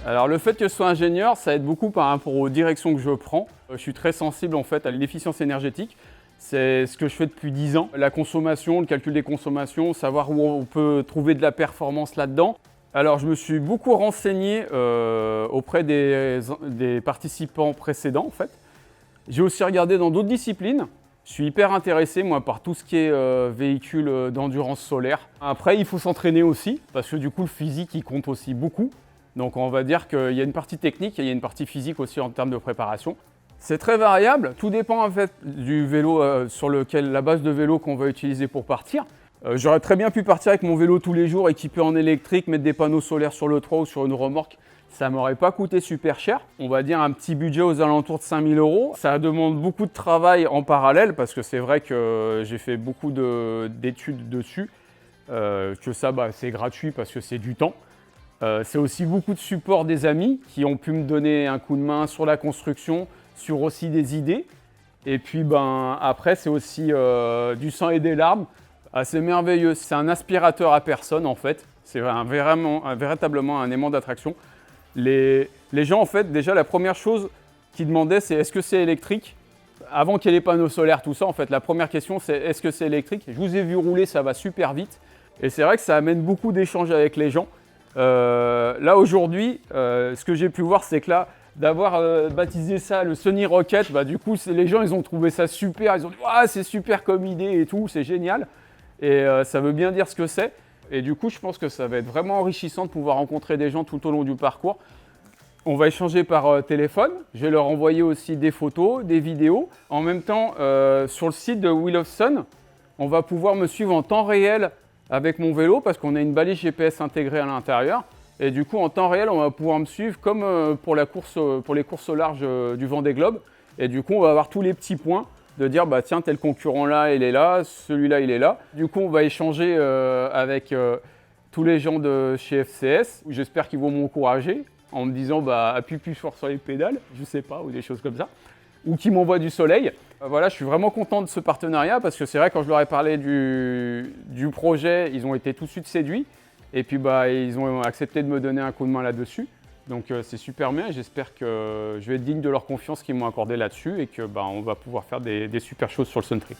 Alors le fait que je sois ingénieur, ça aide beaucoup par rapport aux directions que je prends. Je suis très sensible en fait à l'efficience énergétique. C'est ce que je fais depuis 10 ans. La consommation, le calcul des consommations, savoir où on peut trouver de la performance là-dedans. Alors je me suis beaucoup renseigné auprès des participants précédents en fait. J'ai aussi regardé dans d'autres disciplines. Je suis hyper intéressé moi par tout ce qui est véhicule d'endurance solaire. Après il faut s'entraîner aussi parce que du coup le physique il compte aussi beaucoup. Donc on va dire qu'il y a une partie technique et il y a une partie physique aussi en termes de préparation. C'est très variable, tout dépend en fait du vélo sur lequel, la base de vélo qu'on va utiliser pour partir. J'aurais très bien pu partir avec mon vélo tous les jours, équipé en électrique, mettre des panneaux solaires sur le toit ou sur une remorque. Ça ne m'aurait pas coûté super cher. On va dire un petit budget aux alentours de 5 000 €. Ça demande beaucoup de travail en parallèle parce que c'est vrai que j'ai fait beaucoup d'études dessus. Que ça, c'est gratuit parce que c'est du temps. C'est aussi beaucoup de support des amis qui ont pu me donner un coup de main sur la construction, sur aussi des idées. Et puis après, c'est aussi du sang et des larmes. C'est merveilleux. C'est un aspirateur à personne en fait. C'est véritablement un aimant d'attraction. Les gens en fait, déjà la première chose qu'ils demandaient, c'est est-ce que c'est électrique? Avant qu'il y ait les panneaux solaires, tout ça, en fait, la première question c'est est-ce que c'est électrique? Je vous ai vu rouler, ça va super vite. Et c'est vrai que ça amène beaucoup d'échanges avec les gens. Là aujourd'hui, ce que j'ai pu voir, c'est que là, d'avoir baptisé ça le Sunny Rocket, du coup, les gens ils ont trouvé ça super, ils ont dit ah, c'est super comme idée et tout, c'est génial. Et ça veut bien dire ce que c'est. Et du coup, je pense que ça va être vraiment enrichissant de pouvoir rencontrer des gens tout au long du parcours. On va échanger par téléphone, je vais leur envoyer aussi des photos, des vidéos. En même temps, sur le site de Wheel of Sun, on va pouvoir me suivre en temps réel avec mon vélo parce qu'on a une balise GPS intégrée à l'intérieur. Et du coup, en temps réel, on va pouvoir me suivre comme pour les courses au large du Vendée Globe. Et du coup, on va avoir tous les petits points de dire, tiens, tel concurrent là, il est là, celui-là, il est là. Du coup, on va échanger avec tous les gens de chez FCS. J'espère qu'ils vont m'encourager en me disant, appuie plus fort sur les pédales, je sais pas, ou des choses comme ça. Ou qui m'envoient du soleil. Voilà, je suis vraiment content de ce partenariat parce que c'est vrai, quand je leur ai parlé du projet, ils ont été tout de suite séduits. Et puis ils ont accepté de me donner un coup de main là-dessus. Donc c'est super bien et j'espère que je vais être digne de leur confiance qu'ils m'ont accordé là-dessus et que on va pouvoir faire des super choses sur le Sun Tree.